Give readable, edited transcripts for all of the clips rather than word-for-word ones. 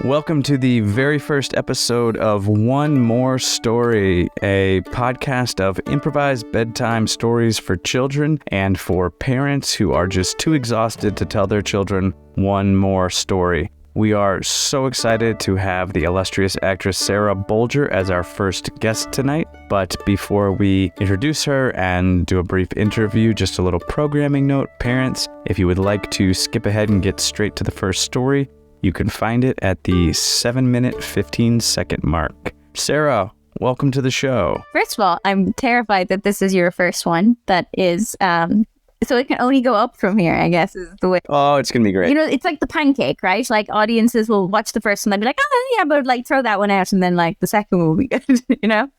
Welcome to the very first episode of One More Story, a podcast of improvised bedtime stories for children and for parents who are just too exhausted to tell their children one more story. We are so excited to have the illustrious actress Sarah Bolger as our first guest tonight. But before we introduce her and do a brief interview, just a little programming note. Parents, if you would like to skip ahead and get straight to the first story, you can find it at the 7-minute, 15-second mark. Sarah, welcome to the show. First of all, I'm terrified that this is your first one. That is, so it can only go up from here, I guess, is the way. Oh, it's going to be great. You know, it's like the pancake, right? Like audiences will watch the first one and be like, oh, yeah, but like throw that one out. And then like the second one will be good, you know?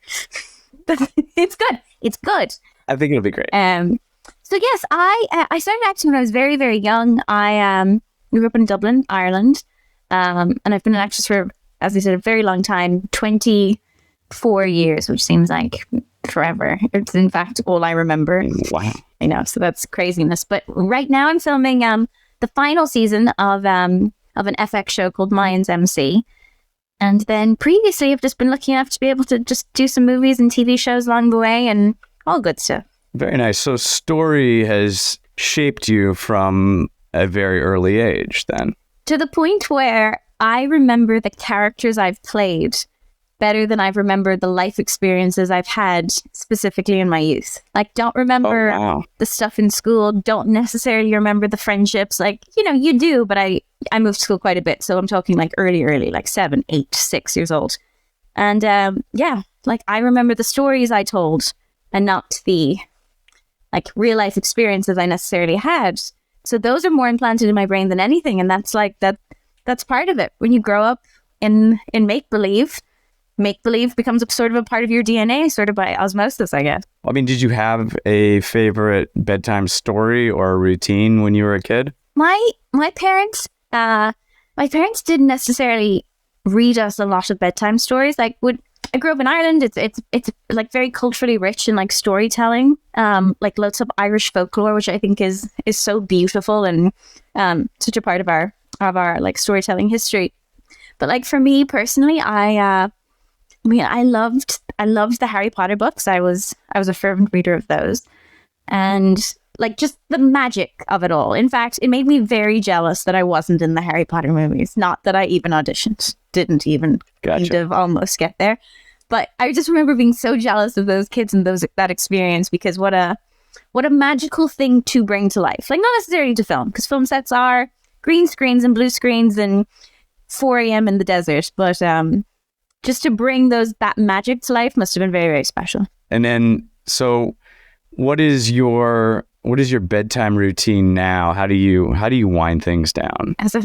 It's good. It's good. I think it'll be great. So yes, I started acting when I was very, very young. We grew up in Dublin, Ireland. And I've been an actress for, as I said, a very long time, 24 years, which seems like forever. It's in fact all I remember. Wow. I know, so that's craziness. But right now I'm filming the final season of an FX show called Mayan's MC. And then previously I've just been lucky enough to be able to just do some movies and TV shows along the way and all good stuff. Very nice. So story has shaped you from a very early age then. To the point where I remember the characters I've played better than I've remembered the life experiences I've had specifically in my youth. Like, don't remember the stuff in school, don't necessarily remember the friendships. Like, you know, you do, but I moved to school quite a bit. So I'm talking like early, like 7, 8, 6 years old. And like I remember the stories I told and not the like real life experiences I necessarily had. So those are more implanted in my brain than anything. And that's like, that's part of it. When you grow up in make-believe becomes a sort of a part of your DNA, sort of by osmosis, I guess. I mean, did you have a favorite bedtime story or a routine when you were a kid? My parents didn't necessarily read us a lot of bedtime stories. Like I grew up in Ireland. It's like very culturally rich in like storytelling, like lots of Irish folklore, which I think is so beautiful and such a part of our like storytelling history. But like for me personally, I loved the Harry Potter books. I was a fervent reader of those, and like just the magic of it all. In fact, it made me very jealous that I wasn't in the Harry Potter movies. Not that I even auditioned. Didn't even kind of almost get there. But I just remember being so jealous of those kids and that experience, because what a magical thing to bring to life. Like not necessarily to film, because film sets are green screens and blue screens and 4 a.m. in the desert. But just to bring that magic to life must have been very, very special. And then, so what is your bedtime routine now? How do you wind things down? As a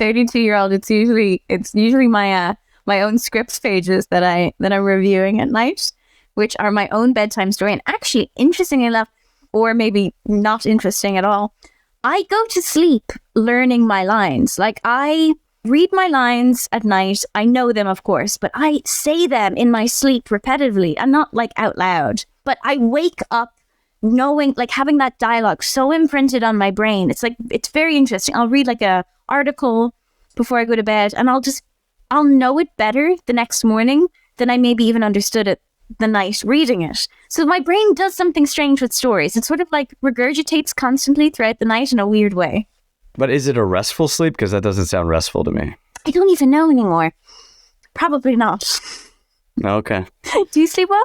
32-year-old, it's usually my own scripts pages that I'm reviewing at night, which are my own bedtime story. And actually, interesting enough, or maybe not interesting at all, I go to sleep learning my lines. Like I read my lines at night. I know them, of course, but I say them in my sleep repetitively and not like out loud. But I wake up knowing, like having that dialogue so imprinted on my brain. It's very interesting. I'll read like a article before I go to bed and I'll know it better the next morning than I maybe even understood it the night reading it. So my brain does something strange with stories. It sort of like regurgitates constantly throughout the night in a weird way. But is it a restful sleep? Because that doesn't sound restful to me. I don't even know anymore. Probably not. Okay. Do you sleep well?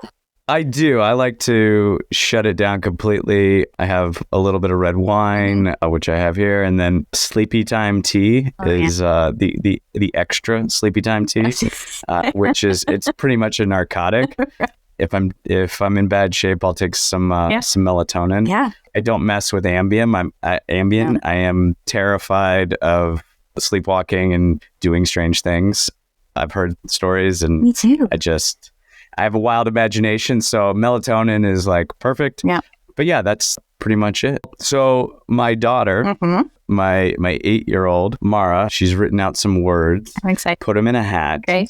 I do. I like to shut it down completely. I have a little bit of red wine, which I have here, and then sleepy time tea is the extra sleepy time tea, which it's pretty much a narcotic. If I'm in bad shape, I'll take some melatonin. Yeah. I don't mess with Ambien. I am terrified of sleepwalking and doing strange things. I've heard stories, and me too. I have a wild imagination, so melatonin is like perfect. Yeah. But yeah, that's pretty much it. So my daughter, my 8-year-old Mara, she's written out some words. I'm excited. Put them in a hat. Great.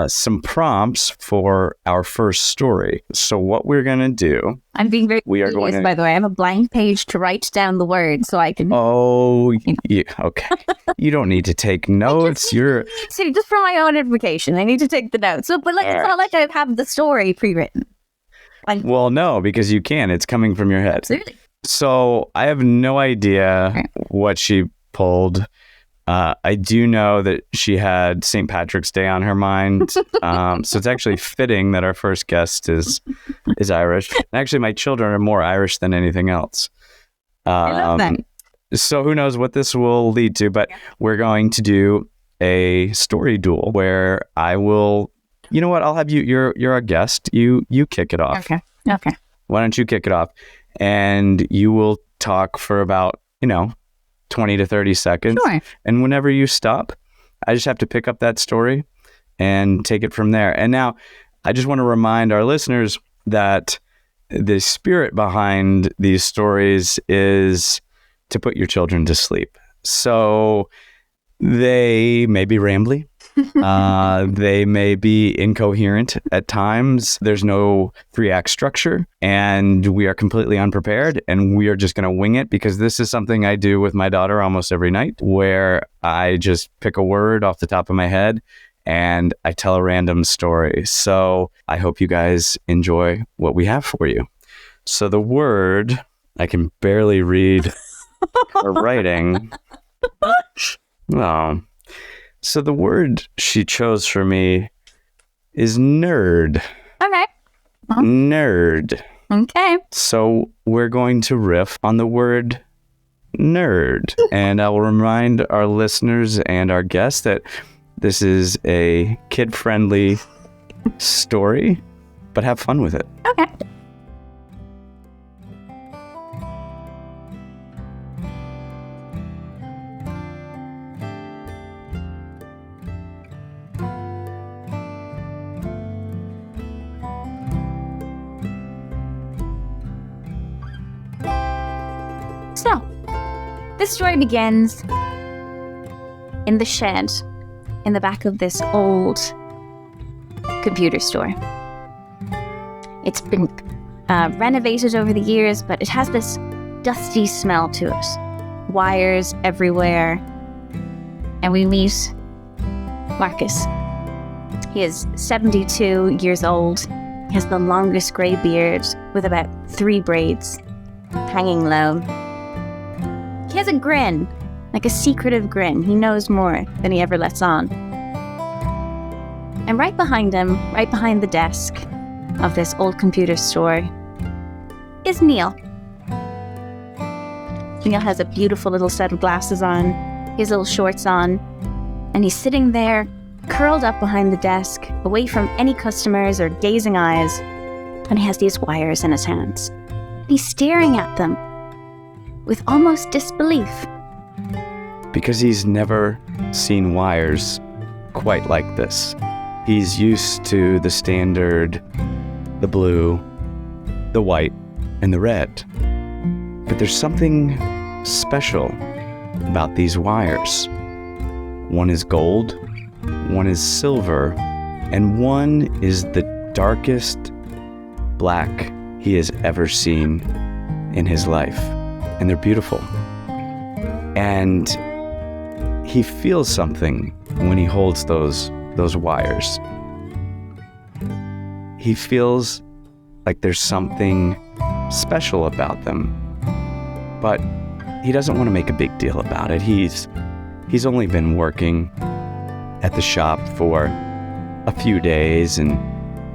some prompts for our first story. So what we're going to do... I'm being very serious, by the way. I have a blank page to write down the words so I can... Oh, okay. You don't need to take notes. See, just for my own edification, I need to take the notes. So, but it's not like I have the story pre-written. Well, no, because you can. It's coming from your head. Absolutely. So I have no idea what she pulled. I do know that she had St. Patrick's Day on her mind. So it's actually fitting that our first guest is Irish. And actually, my children are more Irish than anything else. I love that. So who knows what this will lead to, but we're going to do a story duel where I will... You know what? I'll have you. You're a guest. You kick it off. Okay. Why don't you kick it off? And you will talk for about 20 to 30 seconds. Sure. And whenever you stop, I just have to pick up that story and take it from there. And now, I just want to remind our listeners that the spirit behind these stories is to put your children to sleep. So they may be rambly. They may be incoherent at times. There's no 3-act structure, and we are completely unprepared, and we are just going to wing it, because this is something I do with my daughter almost every night, where I just pick a word off the top of my head and I tell a random story. So I hope you guys enjoy what we have for you. So the word, I can barely read her writing. Oh. So the word she chose for me is nerd. Okay. Nerd. Okay. So we're going to riff on the word nerd. And I will remind our listeners and our guests that this is a kid-friendly story, but have fun with it. Okay. So, this story begins in the shed in the back of this old computer store. It's been renovated over the years, but it has this dusty smell to it. Wires everywhere. And we meet Marcus. He is 72 years old. He has the longest grey beard with about 3 braids hanging low. He has a grin, like a secretive grin. He knows more than he ever lets on. And right behind him, right behind the desk of this old computer store, is Neil. Neil has a beautiful little set of glasses on, his little shorts on, and he's sitting there, curled up behind the desk, away from any customers or gazing eyes, and he has these wires in his hands. And he's staring at them with almost disbelief. Because he's never seen wires quite like this. He's used to the standard, the blue, the white, and the red. But there's something special about these wires. One is gold, one is silver, and one is the darkest black he has ever seen in his life. And they're beautiful. And he feels something when he holds those wires. He feels like there's something special about them. But he doesn't want to make a big deal about it. He's only been working at the shop for a few days, and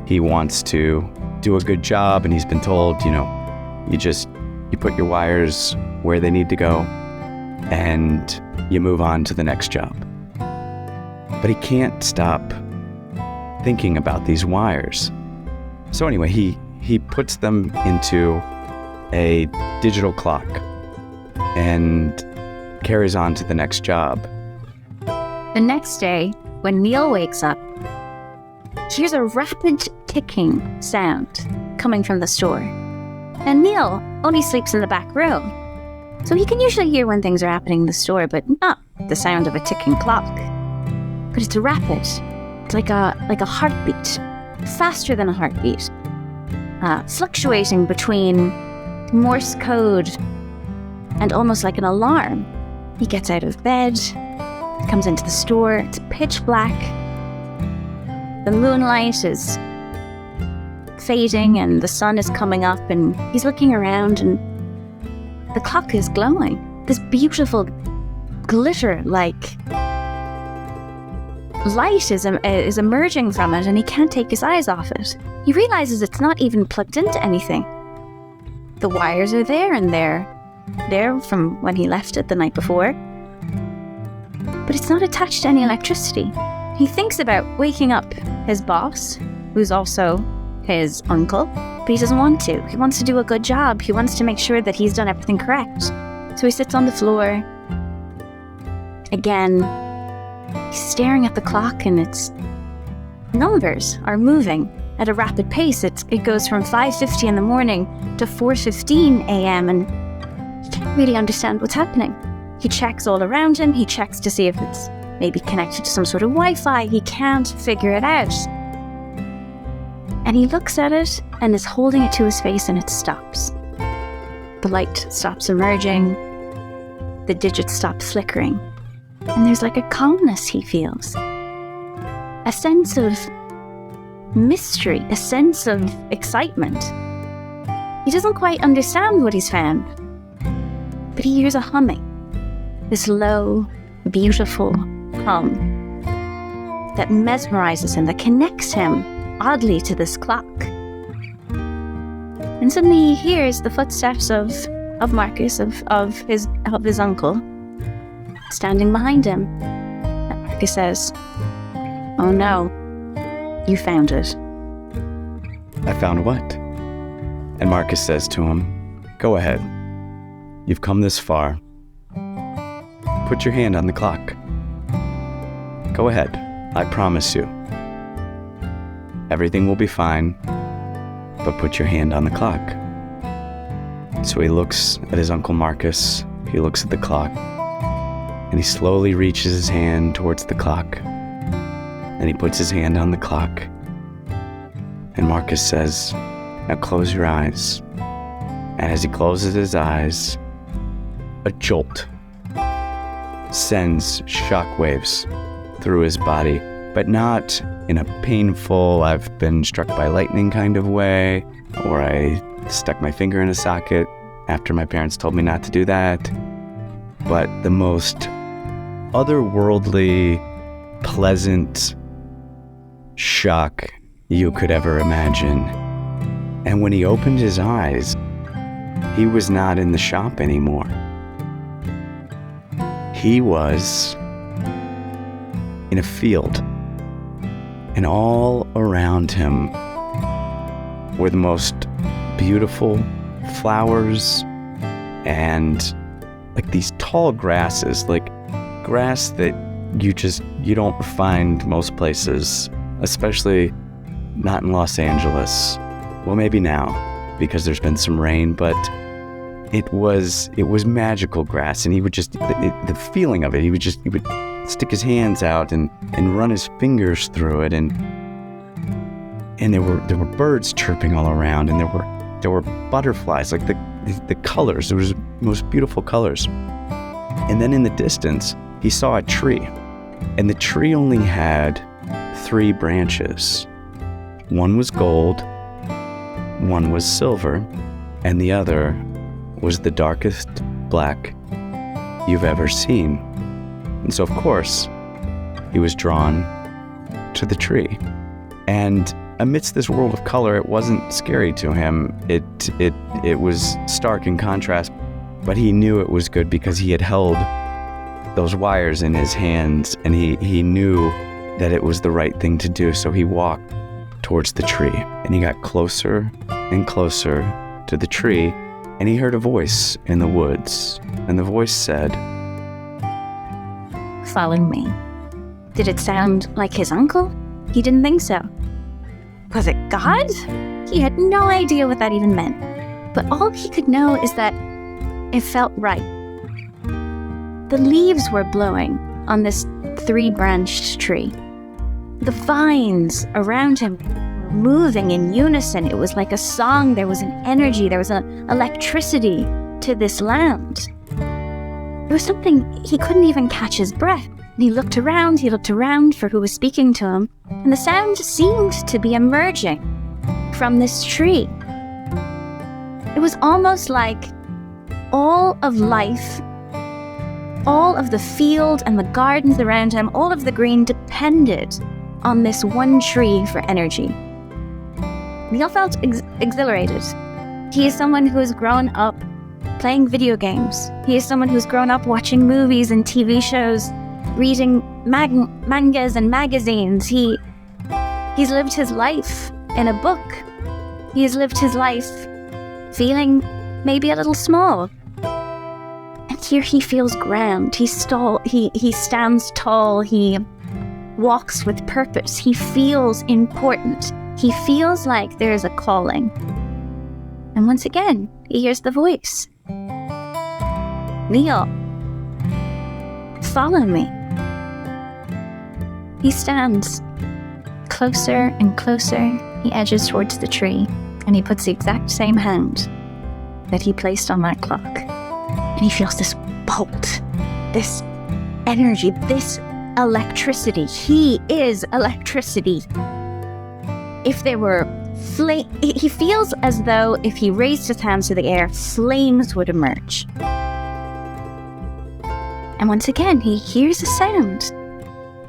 he wants to do a good job, and he's been told, you put your wires where they need to go, and you move on to the next job. But he can't stop thinking about these wires. So anyway, he puts them into a digital clock and carries on to the next job. The next day, when Neil wakes up, he hears a rapid ticking sound coming from the store. And Neil only sleeps in the back room, so he can usually hear when things are happening in the store, but not the sound of a ticking clock. But it's rapid, It's like a heartbeat, faster than a heartbeat, fluctuating between Morse code and almost like an alarm. He gets out of bed, comes into the store. It's pitch black. The moonlight is fading and the sun is coming up, and he's looking around, and the clock is glowing. This beautiful glitter-like light is emerging from it, and he can't take his eyes off it. He realizes it's not even plugged into anything. The wires are there, and they're there from when he left it the night before, but it's not attached to any electricity. He thinks about waking up his boss, who's also his uncle, but he doesn't want to. He wants to do a good job. He wants to make sure that he's done everything correct. So he sits on the floor. Again, he's staring at the clock, and its numbers are moving at a rapid pace. It goes from 5:50 in the morning to 4:15 a.m. and he can't really understand what's happening. He checks all around him. He checks to see if it's maybe connected to some sort of Wi-Fi. He can't figure it out. And he looks at it and is holding it to his face, and it stops. The light stops emerging. The digits stop flickering. And there's like a calmness he feels. A sense of mystery, a sense of excitement. He doesn't quite understand what he's found, but he hears a humming. This low, beautiful hum that mesmerizes him, that connects him oddly to this clock. And suddenly he hears the footsteps of Marcus, of his uncle, standing behind him. And Marcus says, "Oh no, you found it." I found what? And Marcus says to him, "Go ahead. You've come this far. Put your hand on the clock. Go ahead. I promise you. Everything will be fine, but put your hand on the clock." So he looks at his Uncle Marcus. He looks at the clock, and he slowly reaches his hand towards the clock, and he puts his hand on the clock. And Marcus says, "Now close your eyes." And as he closes his eyes, a jolt sends shockwaves through his body, but not in a painful, I've been struck by lightning kind of way, or I stuck my finger in a socket after my parents told me not to do that, but the most otherworldly, pleasant shock you could ever imagine. And when he opened his eyes, he was not in the shop anymore. He was in a field, and all around him were the most beautiful flowers and like these tall grasses, like grass that you don't find most places, especially not in Los Angeles. Well, maybe now because there's been some rain, but it was magical grass, and he would just, the feeling of it, he would stick his hands out and run his fingers through it, and there were birds chirping all around, and there were butterflies, like the colors, there was most beautiful colors. And then in the distance, he saw a tree, and the tree only had 3 branches. One was gold, one was silver, and the other was the darkest black you've ever seen. And so, of course, he was drawn to the tree. And amidst this world of color, it wasn't scary to him. It was stark in contrast, but he knew it was good because he had held those wires in his hands, and he knew that it was the right thing to do. So he walked towards the tree, and he got closer and closer to the tree, and he heard a voice in the woods, and the voice said, "Follow me." Did it sound like his uncle? He didn't think so. Was it God? He had no idea what that even meant. But all he could know is that it felt right. The leaves were blowing on this 3-branched tree. The vines around him were moving in unison. It was like a song. There was an energy. There was an electricity to this land. There was something, he couldn't even catch his breath. And he looked around for who was speaking to him. And the sound seemed to be emerging from this tree. It was almost like all of life, all of the field and the gardens around him, all of the green depended on this one tree for energy. Neil felt exhilarated. He is someone who has grown up playing video games. He is someone who's grown up watching movies and TV shows, reading mangas and magazines. He's lived his life in a book. He has lived his life feeling maybe a little small. And here he feels grand. He stands tall. He walks with purpose. He feels important. He feels like there is a calling. And once again, he hears the voice. Neil, follow me. He stands closer and closer. He edges towards the tree, and he puts the exact same hand that he placed on that clock. And he feels this bolt, this energy, this electricity. He is electricity. If there were he feels as though if he raised his hands to the air, flames would emerge. And once again, he hears a sound.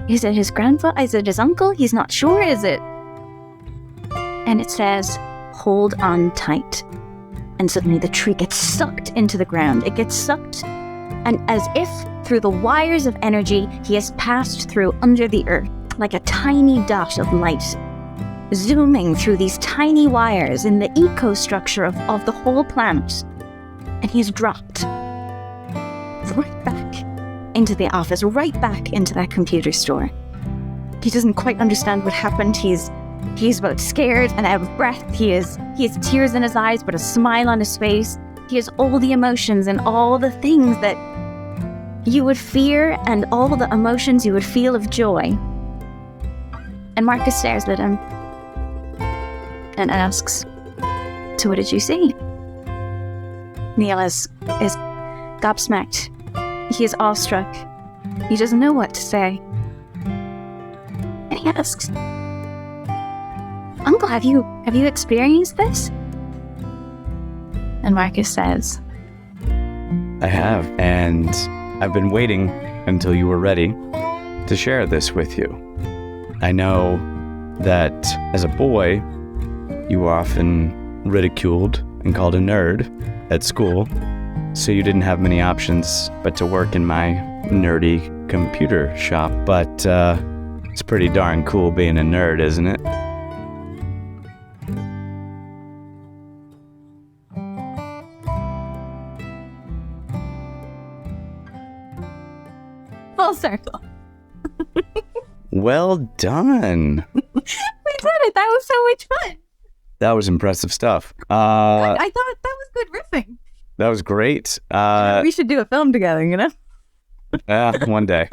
Is it his grandfather? Is it his uncle? He's not sure, is it? And it says, hold on tight. And suddenly the tree gets sucked into the ground. It gets sucked, and as if through the wires of energy, he has passed through under the earth, like a tiny dot of light, zooming through these tiny wires in the eco-structure of the whole planet. And he's dropped right back into the office, right back into that computer store. He doesn't quite understand what happened. He's both scared and out of breath. He has tears in his eyes, but a smile on his face. He has all the emotions and all the things that you would fear and all the emotions you would feel of joy. And Marcus stares at him and asks, so what did you see? Neil is gobsmacked. He is awestruck. He doesn't know what to say. And he asks, Uncle, have you experienced this? And Marcus says, I have, and I've been waiting until you were ready to share this with you. I know that as a boy, you were often ridiculed and called a nerd at school, so you didn't have many options but to work in my nerdy computer shop. But it's pretty darn cool being a nerd, isn't it? full circle. Well done. We did it. That was so much fun. That was impressive stuff. I thought that was good riffing. That was great. We should do a film together, you know? One day.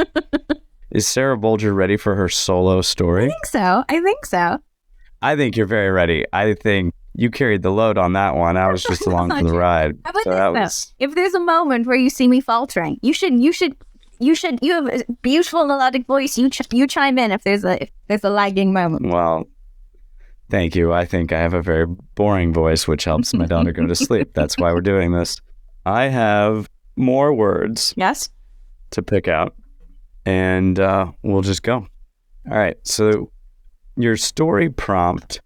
Is Sarah Bolger ready for her solo story? I think so. I think you're very ready. I think you carried the load on that one. I was just along for the ride. How about this? If there's a moment where you see me faltering, you have a beautiful melodic voice. You chime in if there's a lagging moment. Well, thank you. I think I have a very boring voice, which helps my daughter go to sleep. That's why we're doing this. I have more words. Yes. To pick out, and we'll just go. All right. So your story prompt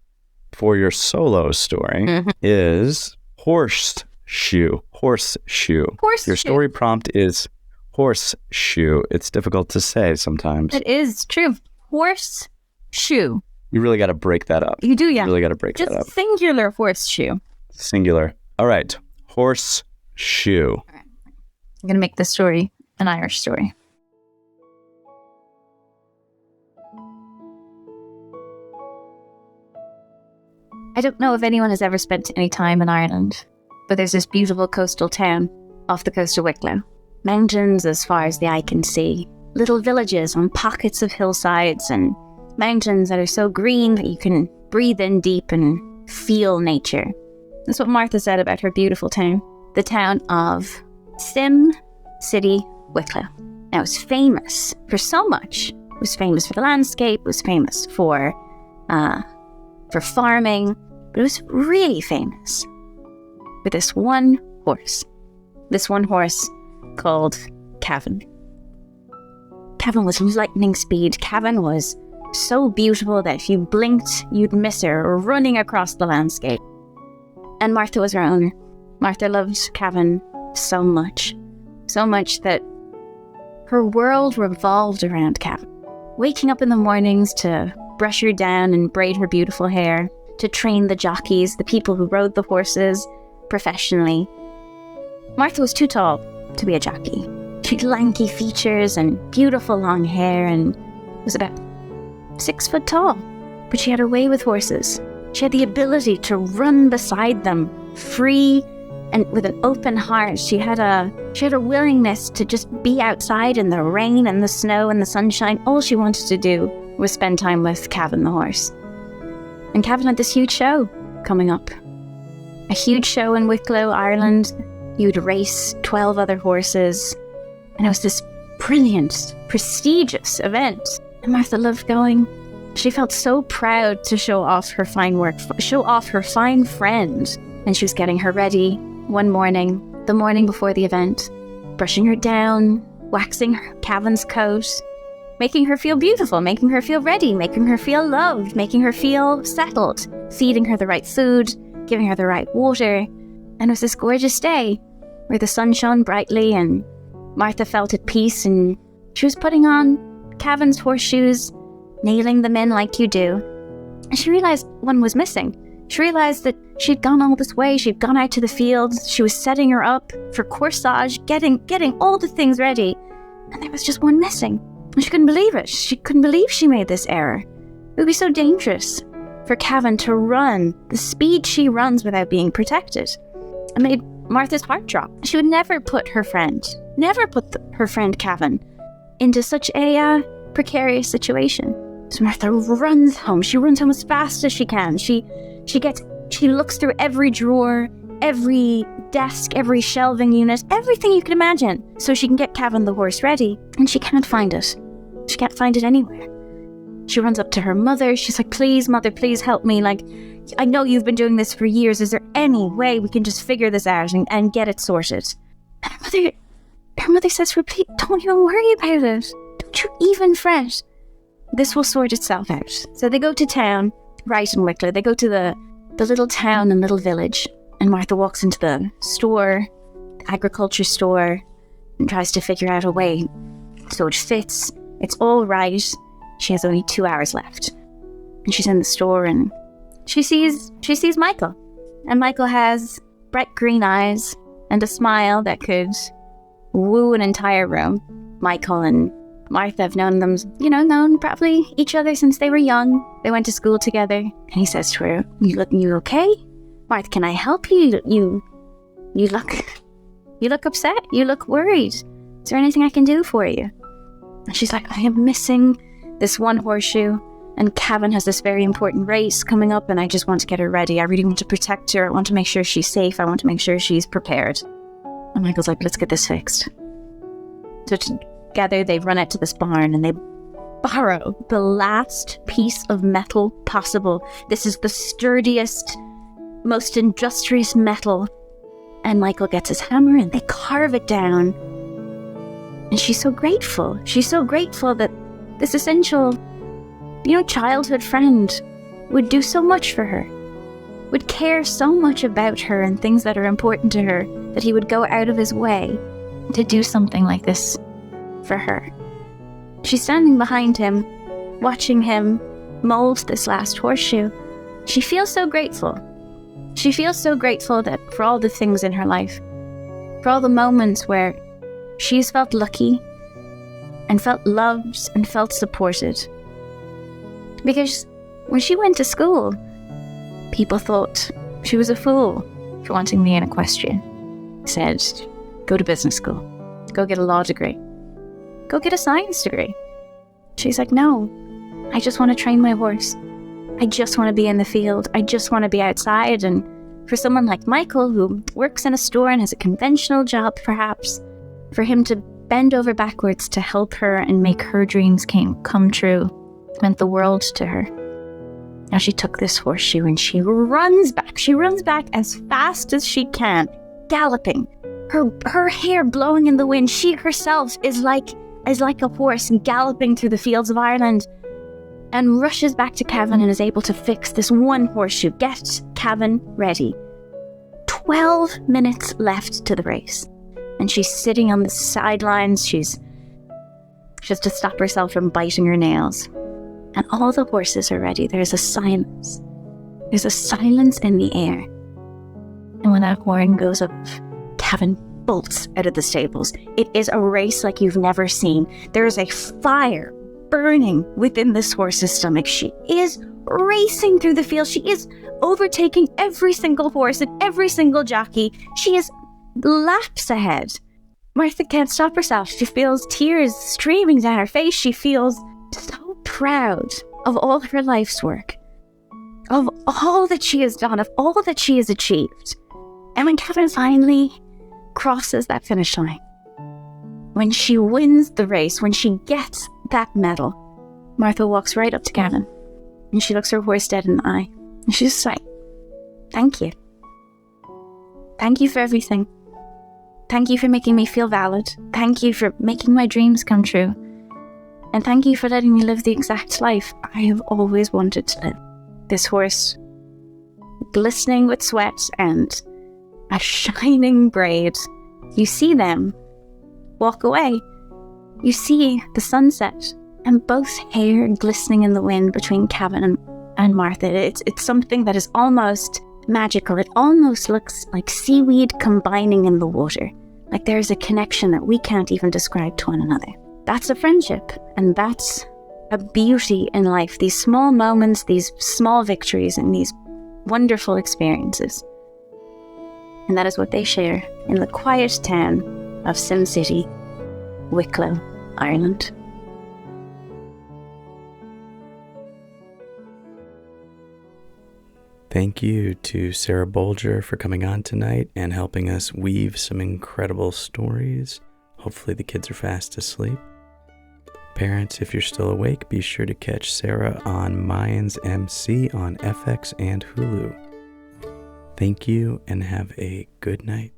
for your solo story is horseshoe. Horseshoe. Your story prompt is horseshoe. It's difficult to say sometimes. It is true. Horseshoe. You really got to break that up. You do, yeah. You really got to break that up. Just singular horseshoe. Singular. All right. Horseshoe. All right. I'm going to make this story an Irish story. I don't know if anyone has ever spent any time in Ireland, but there's this beautiful coastal town off the coast of Wicklow. Mountains as far as the eye can see. Little villages on pockets of hillsides and mountains that are so green that you can breathe in deep and feel nature. That's what Martha said about her beautiful town. The town of Sim City, Wicklow. Now, it was famous for so much. It was famous for the landscape. It was famous for farming. But it was really famous for this one horse. This one horse called Cavan. Cavan was lightning speed. Cavan was so beautiful that if you blinked, you'd miss her running across the landscape. And Martha was her owner. Martha loved Cavan so much that her world revolved around Cavan. Waking up in the mornings to brush her down and braid her beautiful hair, to train the jockeys, the people who rode the horses professionally. Martha was too tall to be a jockey. She had lanky features and beautiful long hair and was about 6 foot tall. But she had her way with horses. She had the ability to run beside them, free and with an open heart. She had a willingness to just be outside in the rain and the snow and the sunshine. All she wanted to do was spend time with Cavan the horse. And Cavan had this huge show coming up. A huge show in Wicklow, Ireland. You'd race 12 other horses. And it was this brilliant, prestigious event. And Martha loved going. She felt so proud to show off her fine work, show off her fine friend. And she was getting her ready one morning, the morning before the event, brushing her down, waxing Cavan's coat, making her feel beautiful, making her feel ready, making her feel loved, making her feel settled, feeding her the right food, giving her the right water. And it was this gorgeous day where the sun shone brightly and Martha felt at peace, and she was putting on Cavan's horseshoes, nailing them in like you do. And she realized one was missing. She realized that she'd gone all this way, she'd gone out to the fields, she was setting her up for corsage, getting all the things ready, and there was just one missing. And she couldn't believe it. She couldn't believe she made this error. It would be so dangerous for Cavan to run the speed she runs without being protected. It made Martha's heart drop. She would never put her friend Cavan into such a precarious situation. So Martha runs home. She runs home as fast as she can. She looks through every drawer, every desk, every shelving unit, everything you can imagine, so she can get Cavan the horse ready. And she can't find it. She can't find it anywhere. She runs up to her mother. She's like, "Please, mother, please help me. Like, I know you've been doing this for years. Is there any way we can just figure this out and get it sorted?" And her mother says to her, "Please, don't even worry about it. Don't you even fret. This will sort itself out." So they go to town, right in Wicklow. They go to the little town and little village. And Martha walks into the store, agriculture store, and tries to figure out a way so it fits. It's all right. She has only 2 hours left. And she's in the store and she sees Michael. And Michael has bright green eyes and a smile that could woo an entire room. Michael and Martha have known probably each other since they were young. They went to school together. And he says to her, You okay? Martha, can I help you? You look upset. You look worried. Is there anything I can do for you? And she's like, I am missing this one horseshoe, and Cavan has this very important race coming up, and I just want to get her ready. I really want to protect her. I want to make sure she's safe. I want to make sure she's prepared. And Michael's like, let's get this fixed. So together they run out to this barn and they borrow the last piece of metal possible. This is the sturdiest, most industrious metal. And Michael gets his hammer and they carve it down. And she's so grateful. She's so grateful that this essential, childhood friend would do so much for her, would care so much about her and things that are important to her, that he would go out of his way to do something like this for her. She's standing behind him, watching him mold this last horseshoe. She feels so grateful. She feels so grateful that for all the things in her life, for all the moments where she's felt lucky and felt loved and felt supported. Because when she went to school, people thought she was a fool for wanting to be an equestrian. Said, go to business school, go get a law degree, go get a science degree. She's like, no, I just want to train my horse. I just want to be in the field. I just want to be outside. And for someone like Michael, who works in a store and has a conventional job perhaps, for him to bend over backwards to help her and make her dreams come true meant the world to her. Now she took this horseshoe and she runs back. She runs back as fast as she can, galloping, her hair blowing in the wind. She herself is like a horse galloping through the fields of Ireland, and rushes back to Kevin and is able to fix this one horseshoe, get Kevin ready. 12 minutes left to the race, and she's sitting on the sidelines. She has to stop herself from biting her nails. And all the horses are ready. There's a silence. There's a silence in the air. And when that horn goes up, Kevin bolts out of the stables. It is a race like you've never seen. There is a fire burning within this horse's stomach. She is racing through the field. She is overtaking every single horse and every single jockey. She is laps ahead. Martha can't stop herself. She feels tears streaming down her face. She feels so proud of all her life's work, of all that she has done, of all that she has achieved. And when Kevin finally crosses that finish line, when she wins the race, when she gets that medal, Martha walks right up to Kevin and she looks her horse dead in the eye. And she's just like, thank you. Thank you for everything. Thank you for making me feel valid. Thank you for making my dreams come true. And thank you for letting me live the exact life I have always wanted to live. This horse, glistening with sweat and a shining braid, you see them walk away. You see the sunset and both hair glistening in the wind between Kevin and Martha. It's something that is almost magical. It almost looks like seaweed combining in the water. Like there's a connection that we can't even describe to one another. That's a friendship, and that's a beauty in life. These small moments, these small victories, and these wonderful experiences. And that is what they share in the quiet town of Sim City, Wicklow, Ireland. Thank you to Sarah Bolger for coming on tonight and helping us weave some incredible stories. Hopefully the kids are fast asleep. Parents, if you're still awake, be sure to catch Sarah on Mayan's MC on FX and Hulu. Thank you and have a good night.